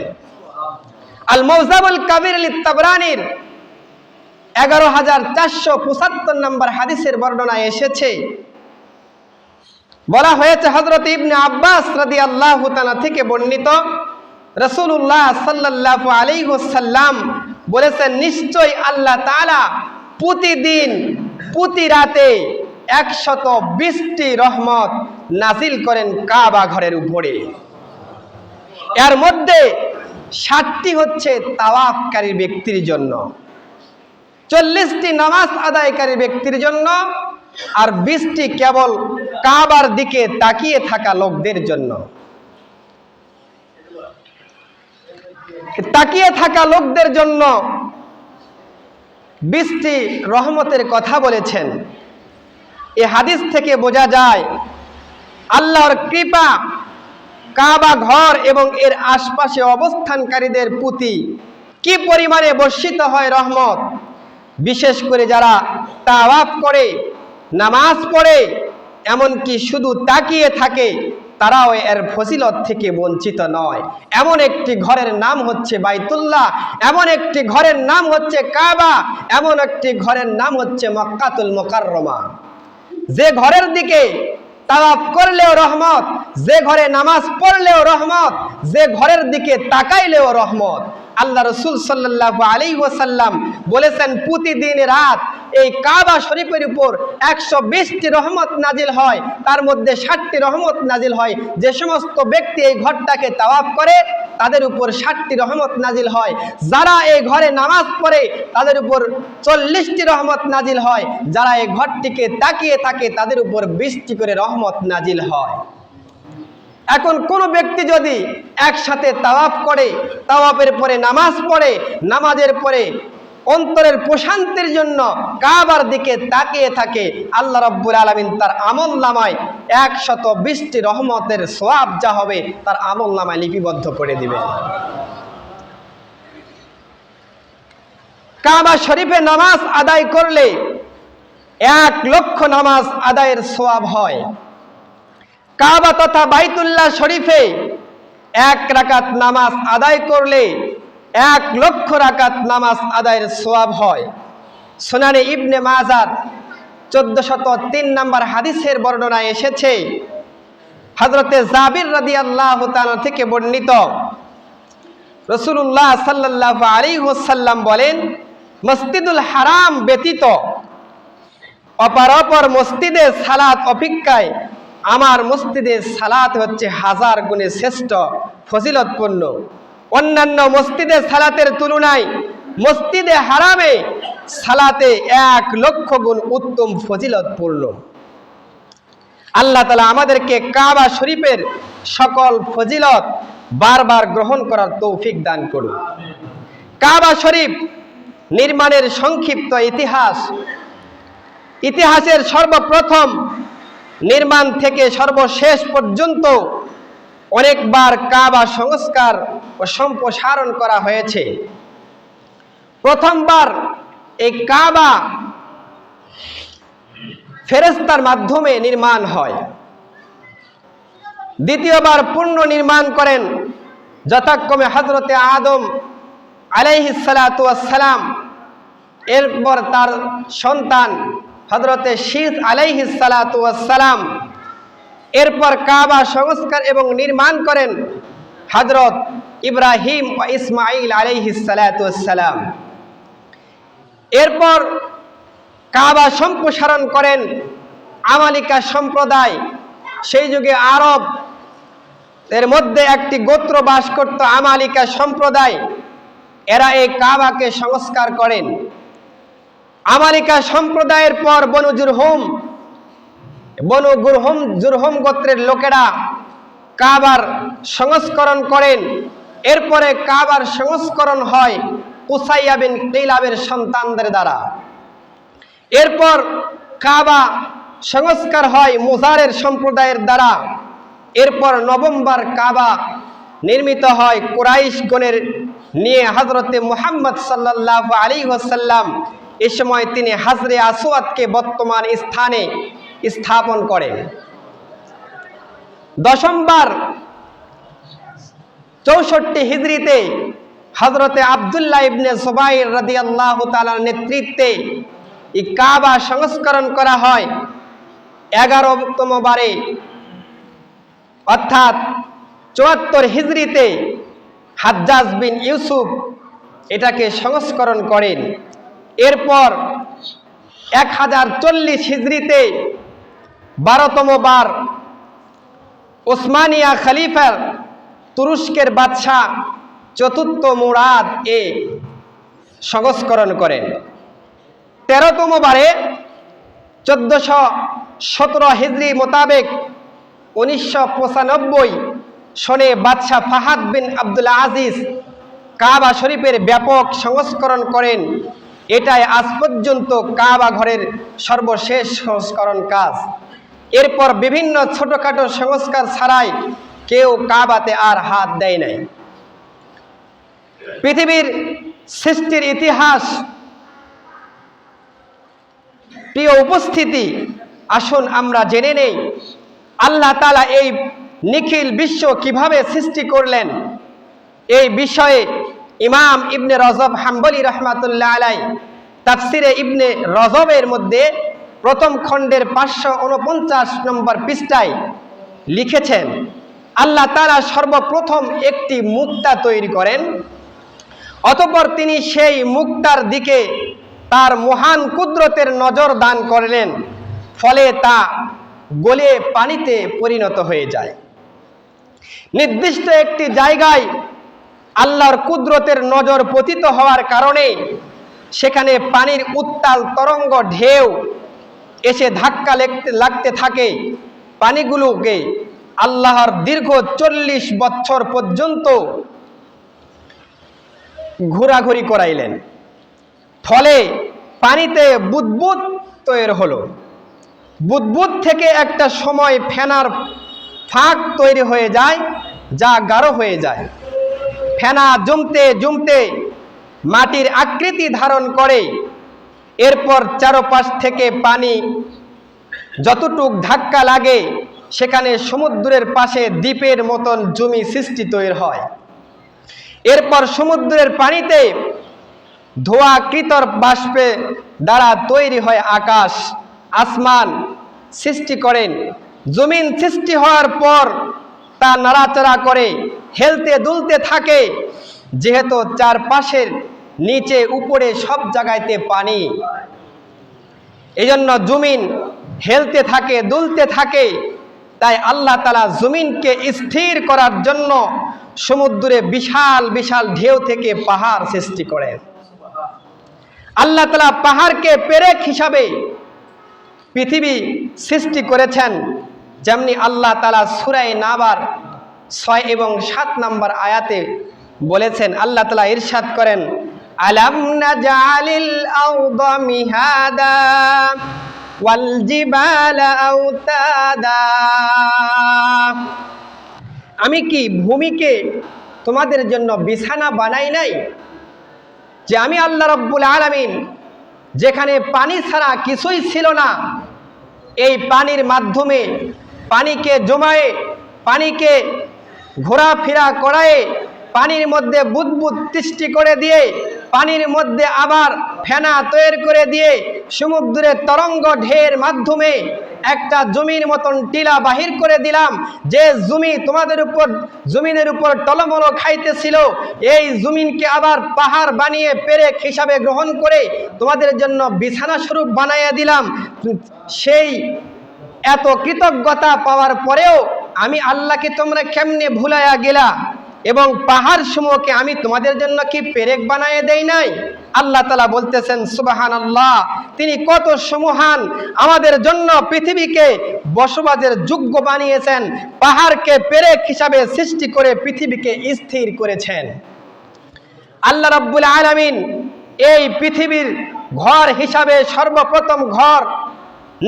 B: আল মুজামুল কাবির লিত-তাবরানির 11475 নম্বর হাদিসের বর্ণনা এসেছে, বলা হয়েছে হযরত ইবনে আব্বাস রাদিয়াল্লাহু তাআলা থেকে বর্ণিত, রাসূলুল্লাহ সাল্লাল্লাহু আলাইহি ওয়াসাল্লাম বলেছেন, নিশ্চয় আল্লাহ তাআলা প্রতিদিন প্রতি রাতে 120টি রহমত নাজিল করেন কাবা ঘরের উপরে। এর মধ্যে 60টি হচ্ছে তাওয়াফকারী ব্যক্তির জন্য, 40টি নামাজ আদায়কারী ব্যক্তির জন্য, আর 20টি কেবল কাবার দিকে তাকিয়ে থাকা লোকদের জন্য। তাকিয়ে থাকা লোকদের জন্য 20টি রহমতের কথা বলেছেন। এই হাদিস থেকে বোঝা যায় আল্লাহর কৃপা কাবা ঘর এবং এর আশপাশে অবস্থানকারীদের প্রতি কি পরিমাণে বর্ষিত হয় রহমত। বিশেষ করে যারা তাওয়াফ করে, নামাজ পড়ে, এমনকি শুধু তাকিয়ে থাকে, তারাও এর ফজিলত থেকে বঞ্চিত নয়। এমন একটি ঘরের নাম হচ্ছে বাইতুল্লাহ, এমন একটি ঘরের নাম হচ্ছে কাবা, এমন একটি ঘরের নাম হচ্ছে মক্কাতুল মুকাররমা। যে ঘরের দিকে তাওয়াফ করলেও রহমত, যে ঘরে নামাজ পড়লেও রহমত, যে ঘরের দিকে তাকাইলেও রহমত। আল্লাহ রাসূল সাল্লাল্লাহু আলাইহি ওয়াসাল্লাম বলেছেন, প্রতিদিন রাত এই কাবা শরীফের উপর 120টি রহমত নাজিল হয়, তার মধ্যে 60টি রহমত নাজিল হয়। যে সমস্ত ব্যক্তি এই ঘরটাকে তাওয়াফ করে তাদের উপর 60টি রহমত নাজিল হয়। যারা এই ঘরে নামাজ পড়ে তাদের উপর 40টি রহমত নাজিল হয়। যারা এই ঘরটিকে তাকিয়ে থাকে তাদের উপর 20টি করে রহমত নাজিল হয়। এখন কোন ব্যক্তি যদি একসাথে তাওয়াফ করে, তাওয়াফের পরে নামাজ পড়ে, নামাজের পরে অন্তরের প্রশান্তির জন্য কাবার দিকে তাকিয়ে থাকে, আল্লাহ রাব্বুল আলামিন তার আমলনামায় 120টি রহমতের সওয়াব যা হবে তার আমলনামায় লিপিবদ্ধ করে দিবেন। কাবা শরীফে নামাজ আদায় করলে 1 লক্ষ নামাজ আদায়ের সওয়াব হয়। কাবা তথা বাইতুল্লাহ শরীফে 1 রাকাত নামাজ আদায় করলে 1 লক্ষ রাকাত নামাজ আদায়ের সওয়াব হয়। সুনানে ইবনে মাজাহ 1403 নম্বর হাদিসের বর্ণনা এসেছে, হযরতে জাবির রাদিয়াল্লাহু তাআলা থেকে বর্ণিত, রাসূলুল্লাহ সাল্লাল্লাহু আলাইহি ওয়াসাল্লাম বলেন, মসজিদুল হারাম ব্যতীত অপর মসজিদে সালাত অপেক্ষায় আমার মসজিদে সালাত হচ্ছে 1000 গুণে শ্রেষ্ঠ ফজিলতপূর্ণ। অন্যান্য মসজিদে সালাতের তুলনায় মসজিদে হারামে সালাতে 1 লক্ষ গুণ উত্তম ফজিলতপূর্ণ। আল্লাহ তাআলা আমাদেরকে কাবা শরীফের সকল ফজিলত বারবার গ্রহণ করার তৌফিক দান করুন। কাবা শরীফ নির্মাণের সংক্ষিপ্ত ইতিহাসের সর্বপ্রথম নির্মাণ থেকে সর্বশেষ পর্যন্ত অনেকবার কাবা সংস্কার ও সম্প্রসারণ করা হয়েছে। প্রথমবার এই কাবা ফেরেশতার মাধ্যমে নির্মাণ হয়। দ্বিতীয়বার পূর্ণ নির্মাণ করেন যথাক্রমে হযরতে আদম আলাইহিস সালাতু ওয়াস সালাম, এরপর তার সন্তান হযরতে শীস আলাইহিস সালাতু ওয়াস সালাম, এরপর কাবা সংস্কার এবং নির্মাণ করেন হযরত ইব্রাহিম ও ইসমাঈল আলাইহিস সালাতু ওয়াস সালাম। এরপর কাবা সম্প্রসারণ করেন আমালিকা সম্প্রদায়। সেই যুগে আরব এর মধ্যে একটি গোত্র বাস করত, আমালিকা সম্প্রদায়। এরা এই কাবাকে সংস্কার করেন। আমালিকা সম্প্রদায়ের পর বনু জুরহুম গোত্রের লোকেরা কাবার সংস্করণ করেন। এরপরে কাবার সংস্করণ হয় কুসাইয়া বিন কিলাবের সন্তানদের দ্বারা। এরপর কাবা সংস্কার হয় মুজারের সম্প্রদায়ের দ্বারা। এরপর নবমবার কাবা নির্মিত হয় কুরাইশগণের নিয়ে হযরতে মুহাম্মদ সাল্লাল্লাহু আলাইহি ওয়াসাল্লাম। এই সময় তিনি হাজরে আসওয়াদকে বর্তমান স্থানে স্থাপন করেন। দশমবার 64 হিজরিতে হযরতে আব্দুল্লাহ ইবনে জুবাইর রাদিয়াল্লাহু তাআলার নেতৃত্বে এই কাবা সংস্করণ করা হয়। 11তম বারে অর্থাৎ 74 হিজরিতে হাজ্জাজ বিন ইউসুফ এটাকে সংস্করণ করেন। এরপর 1040 হিজরিতে 12তম বার ওসমানিয়া খলিফার তুরস্কের বাদশাহ চতুর্থ মুরাদ এ সংস্করণ করেন। 13তম বারে 1417 হিজরি মোতাবেক 1995 সনে বাদশাহ ফাহাদ বিন আব্দুল আজিজ কাবা শরীফের ব্যাপক সংস্করণ করেন। এটাই আজ পর্যন্ত কাবা ঘরের সর্বশেষ সংস্করণ কাজ। এরপর বিভিন্ন ছোটখাটো সংস্কার ছাড়াই কেউ কাবাতে আর হাত দেয় নাই। পৃথিবীর সৃষ্টির ইতিহাস, প্রিয় উপস্থিতি, আসুন আমরা জেনে নেই আল্লাহ তাআলা এই নিখিল বিশ্ব কিভাবে সৃষ্টি করলেন। এই বিষয়ে ইমাম ইবনে রজব হাম্বলি রাহমাতুল্লাহ আলাইহি তাফসিরে ইবনে রজবের মধ্যে প্রথম খণ্ডের 549 নম্বর পৃষ্ঠায় লিখেছেন, আল্লাহ তাআলা সর্বপ্রথম একটি মুক্তা তৈরি করেন, অতঃপর তিনি সেই মুক্তার দিকে তার মহান কুদরতের নজর দান করলেন, ফলে তা গলে পানিতে পরিণত হয়ে যায়। নির্দিষ্ট একটি জায়গায় আল্লাহর কুদরতের নজর পতিত হওয়ার কারণে সেখানে পানির উত্তাল তরঙ্গ ঢেউ এসে ধাক্কা লাগতে থাকে। পানিগুলোকে আল্লাহর দীর্ঘ 40 বছর পর্যন্ত ঘোরাঘুরি করাইলেন, ফলে পানিতে বুদবুদ তৈরি হলো। বুদবুদ থেকে একটা সময় ফেনার ফাঁক তৈরি হয়ে যায়, যা গাঢ় হয়ে যায়। ফেনা জমতে জমতে মাটির আকৃতি ধারণ করে। এরপর চারপাশ থেকে পানি যতটুক ধাক্কা লাগে সেখানে সমুদ্রের পাশে দ্বীপের মতন জমি সৃষ্টি তৈরি হয়। এরপর সমুদ্রের পানিতে ধোঁয়াকৃত বাষ্পে দ্বারা তৈরি হয় আকাশ, আসমান সৃষ্টি করেন। জমিন সৃষ্টি হওয়ার পর তা নাড়াচাড়া করে, হেলতে দুলতে থাকে, যেহেতু চারপাশের নিচে উপরে সব জায়গাতে পানি, এজন্য জমিন হেলতে থাকে, দুলতে থাকে। তাই আল্লাহ তাআলা জমিনকে স্থির করার জন্য সমুদ্রে বিশাল বিশাল ঢেউ থেকে পাহাড় সৃষ্টি করেন। আল্লাহ তাআলা পাহাড়কে পেরেক হিসাবে পৃথিবী সৃষ্টি করেছেন। যেমনি আল্লাহ তাআলা সূরা নাবার 6 এবং 7 নম্বর আয়াতে বলেছেন, আল্লাহ তাআলা ইরশাদ করেন, আলাম নাজআলিল আরদা মিহাদা ওয়াল জিবালা আওতাদা। আমি কি ভূমিকে তোমাদের জন্য বিছানা বানাই নাই? যে আমি আল্লাহ রাব্বুল আলামিন যেখানে পানি ছাড়া কিছুই ছিল না, এই পানির মাধ্যমে পানিকে জমায়ে, পানিকে ঘোরাফেরা করায়ে, পানির মধ্যে বুদবুদ সৃষ্টি করে দিয়ে, পানির মধ্যে আবার ফেনা তৈরি করে দিয়ে, সমুদ্রের তরঙ্গ ঢের মাধ্যমে একটা জমির মতন টিলা বাহির করে দিলাম। যে জমি তোমাদের উপর, জমিনের উপর টলমল খাইতেছিল, এই জমিনকে আবার পাহাড় বানিয়ে পেরেক হিসাবে গ্রহণ করে তোমাদের জন্য বিছানা স্বরূপ বানাইয়া দিলাম। সেই এত কৃতজ্ঞতা পাওয়ার পরেও আমি আল্লাহকে তোমরা কেমনে ভুলাইয়া গেলা? এবং পাহাড় সমূহকে আমি তোমাদের জন্য কি পেরেক বানাইয়া দেই নাই? আল্লাহ তাআলা বলতেছেন সুবহানাল্লাহ, তিনি কত সমহান, আমাদের জন্য পৃথিবীকে বসবাসের যোগ্য বানিয়েছেন, পাহাড়কে পেরেক হিসাবে সৃষ্টি করে পৃথিবীকে স্থির করেছেন। আল্লাহ রাব্বুল আলামিন এই পৃথিবীর ঘর হিসাবে সর্বপ্রথম ঘর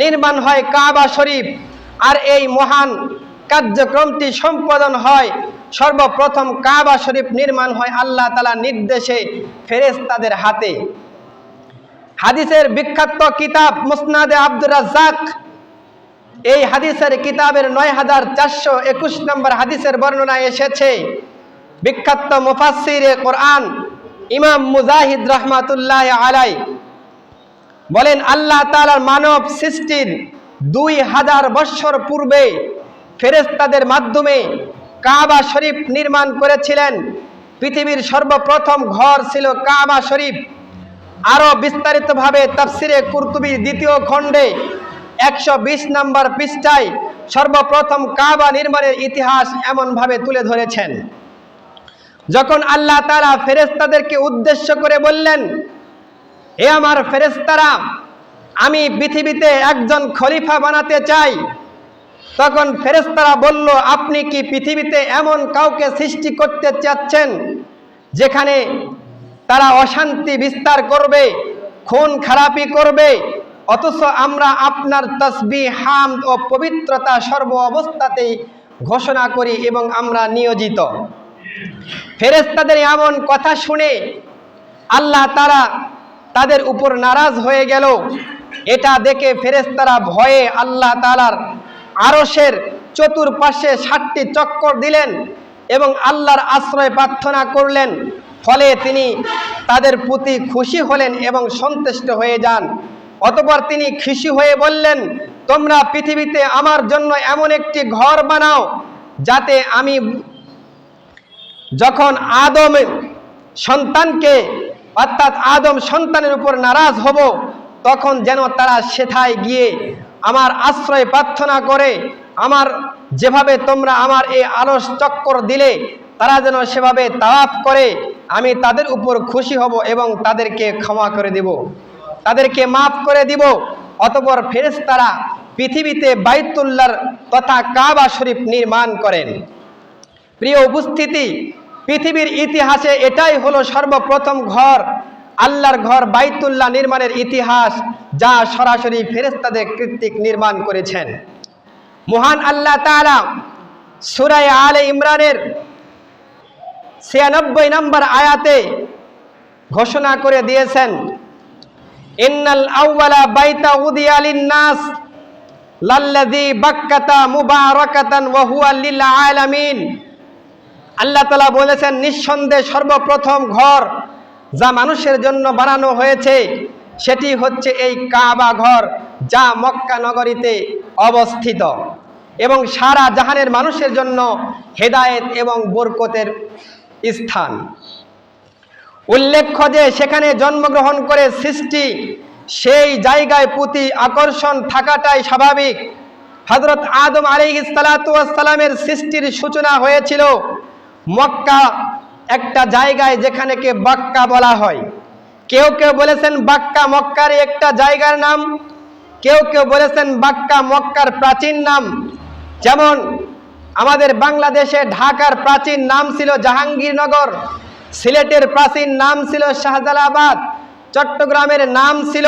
B: নির্মাণ হয় কাবা শরীফ, আর এই মহান কার্যক্রমটি সম্পাদন হয় সর্বপ্রথম কাবা শরীফ নির্মাণ হয় আল্লাহ তাআলার নির্দেশে ফেরেশতাদের হাতে। হাদিসের বিখ্যাত কিতাব মুসনাদে আব্দুর রাজ্জাক, এই হাদিসের কিতাবের 9421 নম্বর হাদিসের বর্ণনা এসেছে। বিখ্যাত মুফাসসিরে কোরআন ইমাম মুজাহিদ রাহমাতুল্লাহ আলাইহি বলেন, আল্লাহ তাআলার মানব সৃষ্টির 2000 বৎসর পূর্বে ফেরেশতাদের মাধ্যমে কাবা শরীফ নির্মাণ করেছিলেন। পৃথিবীর সর্বপ্রথম ঘর ছিল কাবা শরীফ। আরো বিস্তারিতভাবে তাফসিরে কুরতুবীর 2য় খণ্ডে 120 নম্বর পৃষ্ঠায় সর্বপ্রথম কাবা নির্মাণের ইতিহাস এমনভাবে তুলে ধরেছেন। যখন আল্লাহ তাআলা ফেরেশতাদেরকে উদ্দেশ্য করে বললেন, হে আমার ফেরেশতারা, আমি পৃথিবীতে একজন খলিফা বানাতে চাই, তখন ফেরেশতারা বলল, আপনি কি পৃথিবীতে এমন কাউকে সৃষ্টি করতে চাচ্ছেন যেখানে তারা অশান্তি বিস্তার করবে, খুন খারাপি করবে? অথচ আমরা আপনার তাসবিহ, হামদ ও পবিত্রতা সর্ব অবস্থাতেই ঘোষণা করি এবং আমরা নিয়োজিত। ফেরেশতাদের এমন কথা শুনে আল্লাহ তাআলা তাদের উপর নারাজ হয়ে গেল। এটা দেখে ফেরেশতারা ভয়ে আল্লাহ তাআলার আরশের চতুর্পাশে 7টি চক্কর দিলেন এবং আল্লাহর আশ্রয় প্রার্থনা করলেন। ফলে তিনি তাদের প্রতি খুশি হলেন এবং সন্তুষ্ট হয়ে যান। অতঃপর তিনি খুশি হয়ে বললেন, তোমরা পৃথিবীতে আমার জন্য এমন একটি ঘর বানাও যাতে আমি যখন আদম সন্তানকে, অর্থাৎ আদম সন্তানের উপর নারাজ হব, তখন যেন তারা সেথায় গিয়ে আমার আশ্রয় প্রার্থনা করে, আমার যেভাবে তোমরা আমার এই আলস চক্কর দিলে তারা যেন সেভাবে তাওয়াফ করে, আমি তাদের উপর খুশি হব এবং তাদেরকে ক্ষমা করে দেব, তাদেরকে মাফ করে দিব। অতঃপর ফেরেশতারা পৃথিবীতে বাইতুল্লাহর তথা কাবা শরীফ নির্মাণ করেন। প্রিয় উপস্থিতি, পৃথিবীর ইতিহাসে এটাই হলো সর্বপ্রথম ঘর, আল্লাহর ঘর বাইতুল্লাহ নির্মাণের ইতিহাস, যা সরাসরি ফেরেশতাদের কর্তৃক নির্মাণ করেছেন। মহান আল্লাহ তাআলা সূরা আলে ইমরানের 96 নম্বর আয়াতে ঘোষণা করে দিয়েছেন, ইন্নাল আউওয়ালা বাইতা উদিয়া লিন-নাস লাল্লাযী বাক্কাতা মুবারাকাতান ওয়া হুয়া লিল আলামিন। আল্লাহ তাআলা বলেছেন, নিঃসন্দেহে সর্বপ্রথম ঘর যা মানুষের জন্য বানানো হয়েছে সেটি হচ্ছে এই কাবা ঘর, যা মক্কা নগরীতে অবস্থিত এবং সারা জাহানের মানুষের জন্য হেদায়েত এবং বরকতের স্থান। উল্লেখ্য যে সেখানে জন্মগ্রহণ করে সৃষ্টি, সেই জায়গায় প্রতি আকর্ষণ থাকাটাই স্বাভাবিক। হযরত আদম আলাইহিস সালাতু ওয়াস সালামের সৃষ্টির সূচনা হয়েছিল মক্কা একটা জায়গায়, যেখানেকে বাক্কা বলা হয়। কেউ কেউ বলেছেন বাক্কা মক্কার একটা জায়গার নাম, কেউ কেউ বলেছেন বাক্কা মক্কার প্রাচীন নাম। যেমন আমাদের বাংলাদেশে ঢাকার প্রাচীন নাম ছিল জাহাঙ্গীরনগর, সিলেটের প্রাচীন নাম ছিল শাহজালাবাদ, চট্টগ্রামের নাম ছিল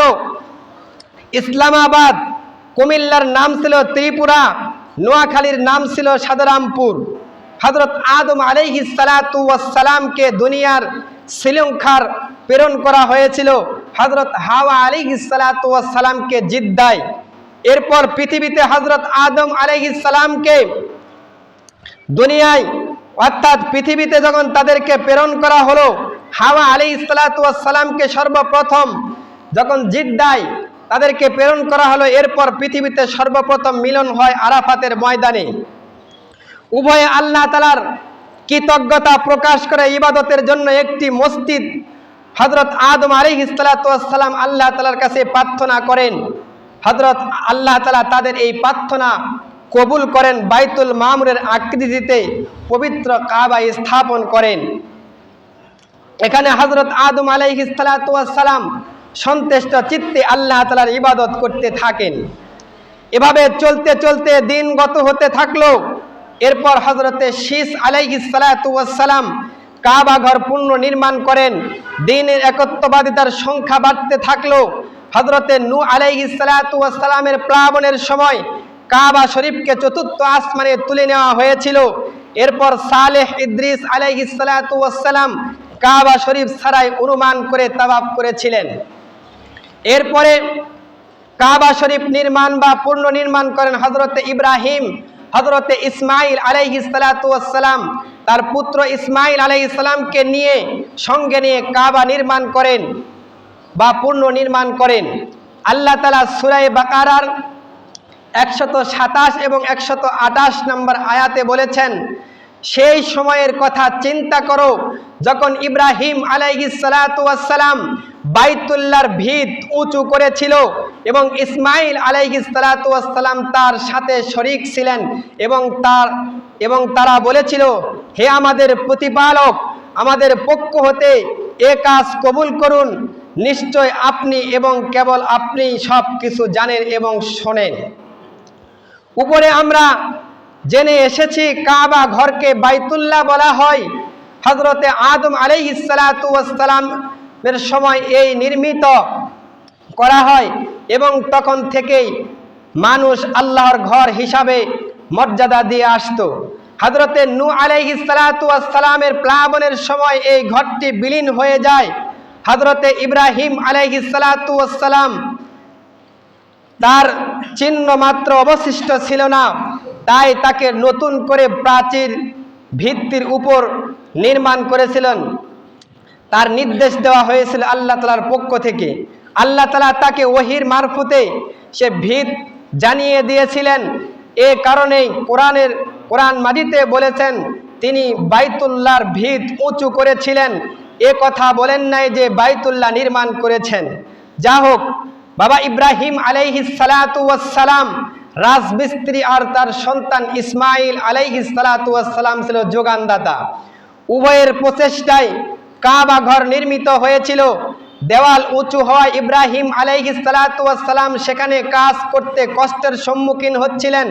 B: ইসলামাবাদ, কুমিল্লার নাম ছিল ত্রিপুরা, নোয়াখালীর নাম ছিল সাদরামপুর। হযরত আদম আলাইহিস সালাতু ওয়াস সালামকে দুনিয়ার শ্রীলঙ্কার প্রেরণ করা হয়েছিল হযরত হাওয়া আলাইহিস সালাতু ওয়াস সালামকে জিদ্দায়। এরপর পৃথিবীতে হযরত আদম আলাইহিস সালামকে দুনিয়ায় অর্থাৎ পৃথিবীতে যখন তাদেরকে প্রেরণ করা হলো, হাওয়া আলাইহিস সালাতু ওয়াস সালামকে সর্বপ্রথম যখন জিদ্দায় তাদেরকে প্রেরণ করা হলো, এরপর পৃথিবীতে সর্বপ্রথম মিলন হয় আরাফাতের ময়দানে। উভয়ে আল্লাহ তাআলার কৃতজ্ঞতা প্রকাশ করে ইবাদতের জন্য একটি মসজিদ হযরত আদম আলাইহিস সালাতু ওয়াস সালাম আল্লাহ তাআলার কাছে প্রার্থনা করেন। হযরত আল্লাহ তাআলা তাদের এই প্রার্থনা কবুল করেন, বাইতুল মামুরের আকৃতিতে পবিত্র কাবা স্থাপন করেন। এখানে হযরত আদম আলাইহিস সালাতু ওয়াস সালাম সন্তুষ্ট চিত্তে আল্লাহ তাআলার ইবাদত করতে থাকেন। এভাবে চলতে চলতে দিন গত হতে থাকলো। এরপর হযরতে শীস আলাইহিস সালাতু ওয়াস সালাম কাবা ঘর পুনর্নির্মাণ করেন। দ্বীনের একত্ববাদিতার সংখ্যা বাড়তে থাকলো। হযরতে নূহ আলাইহিস সালাতু ওয়াস সালামের প্লাবনের সময় কাবা শরীফকে চতুর্থ আসমানে তুলে নেওয়া হয়েছিল। এরপর সালেহ ইদ্রিস আলাইহিস সালাতু ওয়াস সালাম কাবা শরীফ ছাড়াই অনুমান করে তাওয়াফ করেছিলেন। এরপরে কাবা শরীফ নির্মাণ বা পুনর্নির্মাণ করেন হযরতে ইব্রাহিম। হযরতে ইসমাইল আলাইহিস সালাতু ওয়াস সালাম তার পুত্র ইসমাইল আলাইহিস সালামকে নিয়ে সঙ্গে নিয়ে কাবা নির্মাণ করেন বা পুনর্নির্মাণ করেন। আল্লাহ তাআলা সূরা বাকারার 127 এবং 128 নম্বর আয়াতে বলেছেন, সেই সময়ের কথা চিন্তা করো যখন ইব্রাহিম আলাইহিস সালাতু ওয়াস সালাম বাইতুল্লাহর ভিত উঁচু করেছিল এবং ইসমাইল আলাইহিস সালাতু ওয়াস সালাম তার সাথে শরীক ছিলেন এবং তারা বলেছিল, হে আমাদের প্রতিপালক, আমাদের পক্ষ হতে এ কাজ কবুল করুন, নিশ্চয় আপনি এবং কেবল আপনি সব কিছু জানেন এবং শোনেন। উপরে আমরা জেনে এসেছি কাবা ঘরকে বাইতুল্লাহ বলা হয়। হযরতে আদম আলাইহিস সালাতু ওয়াস সালামের সময় এই নির্মিত করা হয় এবং তখন থেকেই মানুষ আল্লাহর ঘর হিসাবে মর্যাদা দিয়ে আসতো। হযরতে নূহ আলাইহিস সালাতু ওয়াস সালামের প্লাবনের সময় এই ঘরটি বিলীন হয়ে যায়। হযরতে ইব্রাহিম আলাইহিস সালাতু ওয়াস সালাম তার চিহ্ন মাত্র অবশিষ্ট ছিল না, তাই তাকে নতুন করে প্রাচীর ভিত্তির উপর নির্মাণ করেছিলেন। তার নির্দেশ দেওয়া হয়েছিল আল্লাহ তাআলার পক্ষ থেকে। আল্লাহ তাআলা তাকে ওহীর মারফতে সে ভিত জানিয়ে দিয়েছিলেন। এ কারণেই কোরআন মাজিদে বলেছেন তিনি বাইতুল্লাহর ভিত উঁচু করেছিলেন। এ কথা বলেন নাই যে বাইতুল্লাহ নির্মাণ করেছেন। যা হোক, বাবা ইব্রাহিম আলাইহিস সালাতু ওয়াস সালাম রাজমিস্ত্রি আর তার সন্তান ইসমাইল আলাইহিস সালাতু ওয়াস সালাম ছিল যোগানদাতা। উভয়ের প্রচেষ্টায় কাবা ঘর নির্মিত হয়েছিল। দেওয়াল উঁচু হওয়ায় ইব্রাহিম আলাইহিস সালাতু ওয়াস সালাম সেখানে কাজ করতে কষ্টের সম্মুখীন হচ্ছিলেন।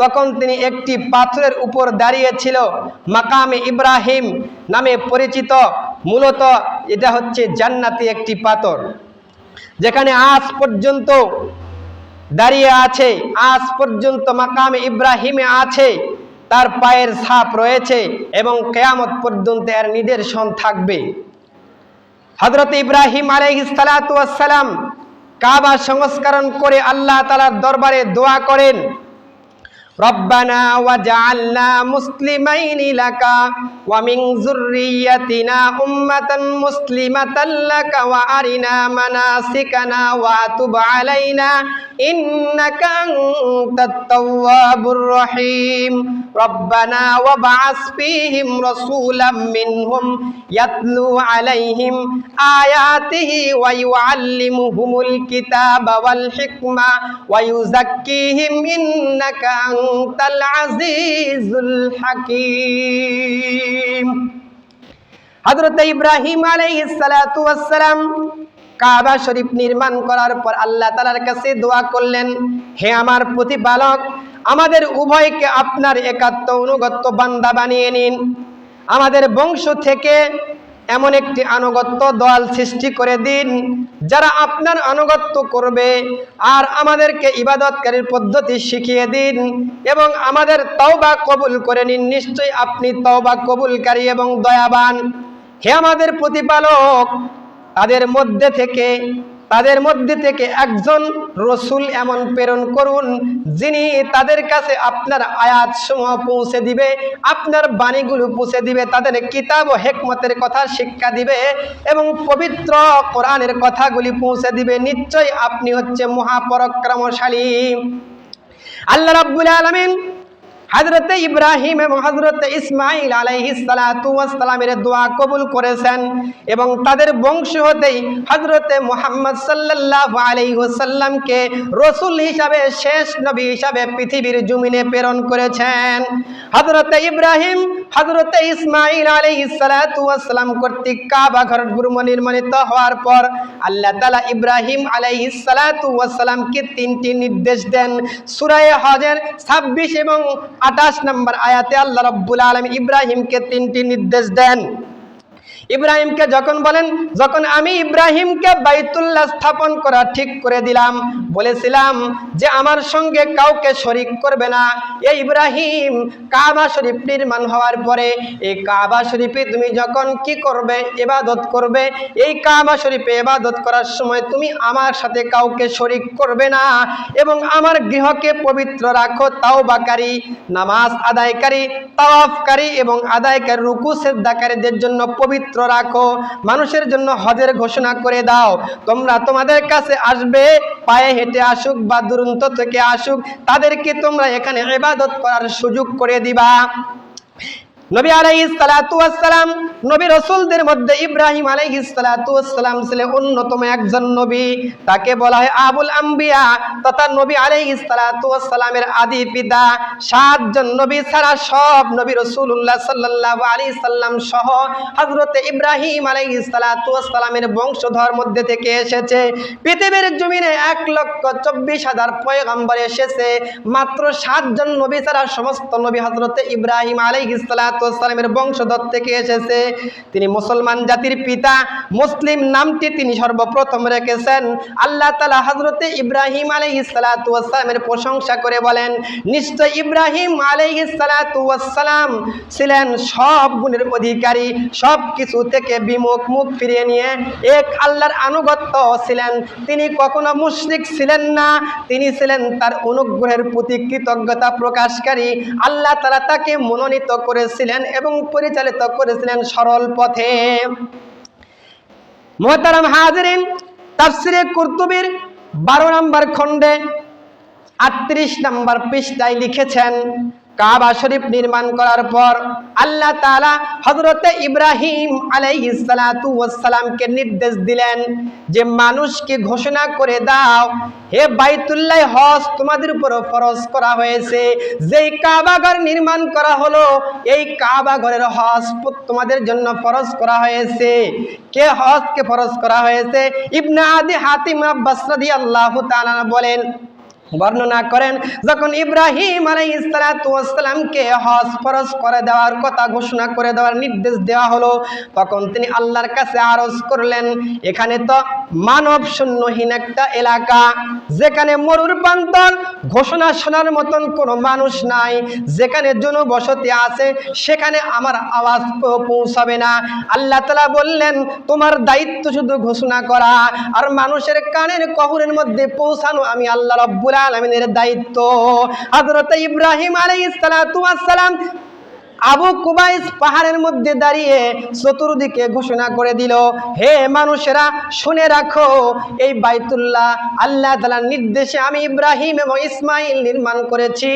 B: তখন তিনি একটি পাথরের উপর দাঁড়িয়েছিল, মাকামে ইব্রাহিম নামে পরিচিত। মূলত এটা হচ্ছে জান্নাতি একটি পাথর, যেখানে আজ পর্যন্ত দাঁড়িয়ে আছে, আজ পর্যন্ত মাকামে ইব্রাহিমে আছে, তার পায়ের ছাপ রয়েছে এবং কিয়ামত পর্যন্ত এর নিদর্শন থাকবে। হযরত ইব্রাহিম আলাইহিস সালাতু ওয়াস সালাম কাবা সংস্করণ করে আল্লাহ তাআলার দরবারে দোয়া করেন, রব্বানা ওয়াজআলনা মুসলিমাইনি লাকা ওয়া মিন যুররিয়্যাতিনা উম্মাতান মুসলিমাতান লাকা ওয়া আরিনা মানাসিকানা ওয়া তুব আলাইনা ইন্নাকা আনতাত তাওয়াবুর রহিম। রব্বানা ওয়াবআস ফীহিম রাসূলাম মিনহুম ইয়াতলু আলাইহিম আয়াতিহি ওয়া ইউআল্লিমুহুমুল কিতাবা ওয়াল হিকমা ওয়া ইউযাক্কিহিম ইন্নাকা আনতাল আজিজুল হাকীম। হযরত ইব্রাহিম আলাইহিস সালাতু ওয়াস সালাম কাবা শরীফ নির্মাণ করার পর আল্লাহ তাআলার কাছে দোয়া করলেন, হে আমার প্রতিপালক, আমাদের উভয়কে আপনার একাত্ম অনুগত্য বান্দা বানিয়ে নিন। আমাদের বংশ থেকে এমন একটি আনুগত্য দল সৃষ্টি করে দিন যারা আপনার আনুগত্য করবে, আর আমাদেরকে ইবাদতকারীর পদ্ধতি শিখিয়ে দিন এবং আমাদের তওবা কবুল করে নিন। নিশ্চয়ই আপনি তওবা কবুলকারী এবং দয়াবান। হে আমাদের প্রতিপালক, তাদের মধ্যে থেকে একজন রসুল এমন প্রেরণ করুন যিনি তাদের কাছে আপনার আয়াতসমূহ পৌঁছে দিবে, আপনার বাণীগুলো পৌঁছে দিবে, তাদের কিতাব ও হিকমতের কথা শিক্ষা দিবে এবং পবিত্র কোরআনের কথাগুলি পৌঁছে দিবে। নিশ্চয়ই আপনি হচ্ছে মহাপরাক্রমশালী। আল্লাহ রাব্বুল আলামিন হযরত ইব্রাহিম এবং হযরত ইসমাঈল আলাইহিস সালাতু ওয়াস সালামের দোয়া কবুল করেছেন এবং তাদের বংশ হতেই হযরত মুহাম্মদ সাল্লাল্লাহু আলাইহি ওয়াসাল্লামকে রাসূল হিসাবে, শেষ নবী হিসাবে পৃথিবীর জমিনে প্রেরণ করেছেন। হযরত ইব্রাহিম, হযরত ইসমাঈল আলাইহিস সালাতু ওয়াস সালাম কর্তৃক কাবা ঘর নির্মাণিত হওয়ার পর আল্লাহ তাআলা ইব্রাহিম আলাইহিস সালাতু ওয়াস সালামকে তিনটি নির্দেশ দেন। সূরা হজের 26 এবং 28 নম্বর আয়াতে আল্লাহ রাব্বুল আলামিন ইব্রাহিমকে তিনটি নির্দেশ দেন। ইব্রাহিমকে যখন আমি ইব্রাহিমকে বাইতুল্লাহ স্থাপন করা ঠিক করে দিলাম, বলেছিলাম যে আমার সঙ্গে কাউকে শরীক করবে না। এই ইব্রাহিম, কাবা শরীফ নির্মাণ হওয়ার পরে এই কাবা শরীফে তুমি যখন কি করবে, ইবাদত করবে, এই কাবা শরীফে ইবাদত করার সময় তুমি আমার সাথে কাউকে শরীক করবে না এবং আমার গৃহকে পবিত্র রাখো। তাওবাকারী, নামাজ আদায়কারী, তাওয়াফকারী এবং আদায়কারী, রুকু সিজদাকারীদের জন্য পবিত্র রাখো। মানুষের জন্য হজের ঘোষণা করে দাও, তোমরা তোমাদের কাছে আসবে, পায়ে হেঁটে আসুক বা দূরান্ত থেকে আসুক, তাদেরকে তোমরা এখানে ইবাদত করার সুযোগ করে দিবা। নবী আলাইহিস সালাতু ওয়াস সালাম, নবী রাসূলদের মধ্যে ইব্রাহিম আলাইহিস সালাতু ওয়াস সালাম ছিলেন অন্যতম একজন নবী। তাকে বলা হয় আবুল আম্বিয়া তথা নবী আলাইহিস সালাতু ওয়াস সালামের আদি পিতা। 7 জন নবী ছাড়া সব নবী রাসূলুল্লাহ সাল্লাল্লাহু আলাইহি সাল্লাম সহ হযরত ইব্রাহিম আলাইহিস সালাতু ওয়াস সালামের বংশধর মধ্যে থেকে এসেছে। পৃথিবীর জমিনে 1,24,000 পয়গম্বর এসেছে, মাত্র 7 জন নবী ছাড়া সমস্ত নবী হযরত ইব্রাহিম আলাইহিস সালাতু ওয়াস সালামের বংশধর থেকে এসেছে। তিনি মুসলমান জাতির পিতা। মুসলিম নামটি তিনি সর্বপ্রথম রেখেছেন। আল্লাহ তাআলা হযরত ইব্রাহিম আলাইহিস সালাতু ওয়াস সালামের প্রশংসা করে বলেন, নিশ্চয় ইব্রাহিম আলাইহিস সালাতু ওয়াস সালাম ছিলেন সব গুণের অধিকারী, সব কিছু থেকে বিমুখ, মুখ ফিরিয়ে নিয়ে এক আল্লাহর আনুগত্য ছিলেন। তিনি কখনো মুশরিক ছিলেন না, তিনি ছিলেন তার অনুগ্রহের প্রতি কৃতজ্ঞতা প্রকাশকারী। আল্লাহ তাআলা তাকে মনোনীত করেছিলেন এবং পরিচালিত করেছিলেন সরল পথে। মুহতারাম হাজিরিন, তাফসিরে কুরতুবীর 12 নম্বর খণ্ডে 38 নম্বর পৃষ্ঠায় লিখেছেন, কাবা শরীফ নির্মাণ করার পর আল্লাহ তাআলা হযরত ইব্রাহিম আলাইহিস সালাতু ওয়াস সালামকে নির্দেশ দিলেন যে মানুষকে ঘোষণা করে দাও, হে বাইতুল্লাহ, হজ তোমাদের উপর ফরজ করা হয়েছে। যেই কাবা ঘর নির্মাণ করা হলো, এই কাবা ঘরের হজ তোমাদের জন্য ফরজ করা হয়েছে। কে হজকে ফরজ করা হয়েছে? ইবনে আদি হাতিম আব্বাস রাদিয়াল্লাহু তাআলা বর্ণনা করেন, যখন ইব্রাহিম আলাইহিস সালাতু ওয়াস সালামকে হজ ফরজ করে দেওয়ার কথা ঘোষণা করে দেওয়ার নির্দেশ দেওয়া হলো, তখন তিনি আল্লাহর কাছে আরজ করলেন, এখানে তো মানব শূন্যহীন একটা এলাকা, যেখানে মরুর প্রান্তর, ঘোষণা শোনার মতন কোনো মানুষ নাই, যেখানে জনবসতি আছে সেখানে আমার আওয়াজ পৌঁছাবে না। আল্লাহ তাআলা বললেন তোমার দায়িত্ব শুধু ঘোষণা করা আর মানুষের কানের কবরের মধ্যে পৌঁছানো আমি আল্লাহ রাব্বুল আলামিনের দায়িত্ব। হযরত ইব্রাহিম আলাইহিস সালাতু ওয়াস সালাম আবু কুবাইস পাহাড়ের মধ্যে দাঁড়িয়ে চতুর্দিকে ঘোষণা করে দিল, হে মানুষেরা শুনে রাখো, এই বাইতুল্লাহ আল্লাহ তাআলার নির্দেশে আমি ইব্রাহিম এবং ইসমাইল নির্মাণ করেছি।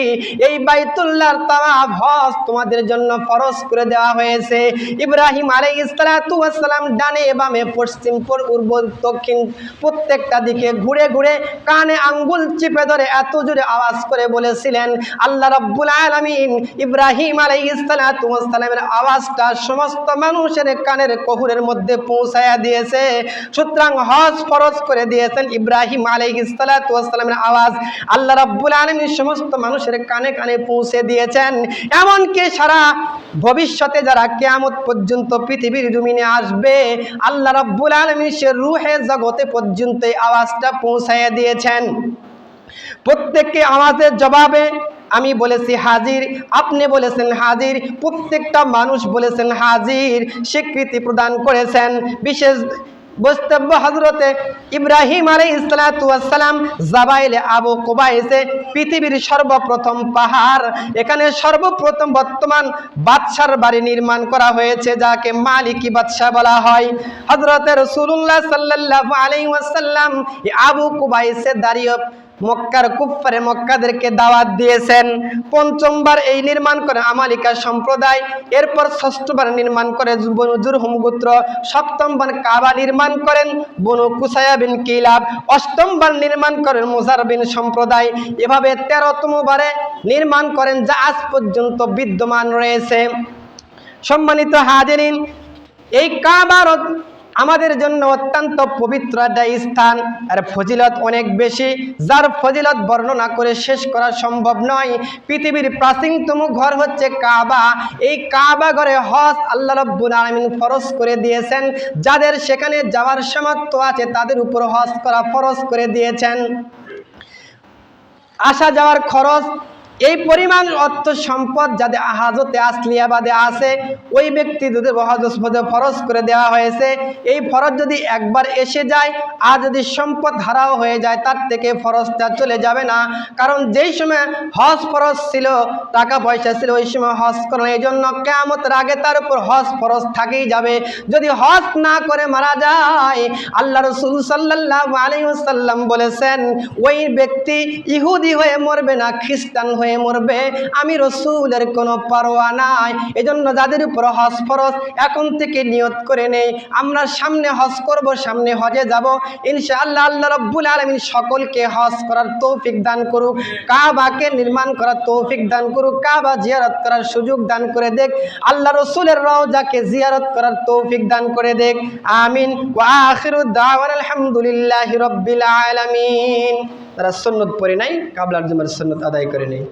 B: এই বাইতুল্লাহর তাওয়াফ হজ তোমাদের জন্য ফরজ করে দেওয়া হয়েছে। ইব্রাহিম আলাইহিস সালাতু ওয়াস সালাম ডানে বামে পশ্চিম পূর্ব দক্ষিণ প্রত্যেকটা দিকে ঘুরে ঘুরে কানে আঙ্গুল চিপে ধরে এত জোরে আওয়াজ করে বলেছিলেন, আল্লাহ রাব্বুল আলামিন ইব্রাহিম আলাইহিস সালাতু ওয়াস সালামের আওয়াজটা সমস্ত মানুষের কানের কহুরের মধ্যে পৌঁছায়া দিয়েছে। সুতরাং হজ ফরজ করে দিয়েছেন ইব্রাহিম আলাইহিস সালাতু ওয়াস সালামের আওয়াজ আল্লাহ রাব্বুল আলামিন সমস্ত মানুষের কানে কানে পৌঁছে দিয়েছেন। এমনকি সারা ভবিষ্যতে যারা কিয়ামত পর্যন্ত পৃথিবীর জমিনে আসবে আল্লাহ রাব্বুল আলামিন সে রূহে জগতে পর্যন্ত এই আওয়াজটা পৌঁছায়া দিয়েছেন। প্রত্যেককে আওয়াজের জবাবে আমি বলেছি হাজির, আপনি বলেছেন হাজির, প্রত্যেকটা মানুষ বলেছেন হাজির, স্বীকৃতি প্রদান করেছেন। বিশেষ বক্তব্য হযরতে ইব্রাহিম আলাইহিস সালাতু ওয়াস সালাম জাবাইলে আবু কুবাইসে পৃথিবীর সর্বপ্রথম পাহাড়, এখানে সর্বপ্রথম বর্তমান বাদশার বাড়ি নির্মাণ করা হয়েছে যাকে মালিকি বাদশা বলা হয়। হযরতে রাসূলুল্লাহ সাল্লাল্লাহু আলাইহি ওয়াসাল্লাম আবু কুবাইসে দাঁড়িয়ে মক্কার কুফারে মক্কাদেরকে দাওয়াত দিয়েছেন। পঞ্চমবার এই নির্মাণ করে আমালিকা সম্প্রদায়, এরপর ষষ্ঠবার নির্মাণ করে বনু জুরহুম গোত্র, সপ্তমবার কাবা নির্মাণ করেন বনু কুসায়া বিন কিলাব, অষ্টমবার নির্মাণ করেন মুজার বিন সম্প্রদায়, এভাবে 13তম বারে নির্মাণ করেন যা আজ পর্যন্ত বিদ্যমান রয়েছে। সম্মানিত হাজিরিন, এই কাবা আমাদের জন্য অত্যন্ত পবিত্র একটা স্থান, আর ফজিলত অনেক বেশি, যার ফজিলত বর্ণনা করে শেষ করা সম্ভব নয়। পৃথিবীর প্রাচীনতম ঘর হচ্ছে কাবা। এই কাবা ঘরে হজ আল্লাহ রাব্বুল আলামিন ফরজ করে দিয়েছেন। যাদের সেখানে যাওয়ার সামর্থ্য আছে তাদের উপর হজ করা ফরজ করে দিয়েছেন। আসা যাওয়ার খরচ, এই পরিমাণ অর্থ সম্পদ যাদের হাজতে আসলিয়াবাদে আছে ওই ব্যক্তিদের হজ ফরজ করে দেওয়া হয়েছে। এই ফরজ যদি একবার এসে যায় আর যদি সম্পদ হারাও হয়ে যায় তার থেকে ফরজটা চলে যাবে না। কারণ যেই সময় হজ ফরজ ছিল, টাকা পয়সা ছিল, ওই সময় হজ করেন, এই জন্য কিয়ামতের আগে তার উপর হজ ফরজ থাকেই যাবে। যদি হজ না করে মারা যায়, আল্লাহ রাসূল সাল্লাল্লাহু আলাইহি ওয়াসাল্লাম বলেছেন ওই ব্যক্তি ইহুদি হয়ে মরবে না, খ্রিস্টান হয়ে মরবে, আমি রাসূলের কোনো পরোয়া নাই। এজন্য যাদের উপর হজ ফরজ এখন থেকে নিয়ত করে নেই, আমরা সামনে হজ করব, সামনে হজে যাব ইনশাআল্লাহ। আল্লাহ রাব্বুল আলামিন সকলকে হজ করার তৌফিক দান করুক, কাবাকে নির্মাণ করার তৌফিক দান করুক, কাবা জিয়ারত করার সুযোগ দান করে দেখ, আল্লাহ রাসূলের রওজাকে জিয়ারত করার তৌফিক দান করে দেখ, আমিন। ওয়া আখিরু দাওয়ানা আলহামদুলিল্লাহি রাব্বিল আলামিন। তারা সুন্নত পড়ে নাই, কাবলার জুমার সুন্নত আদায় করে নেই।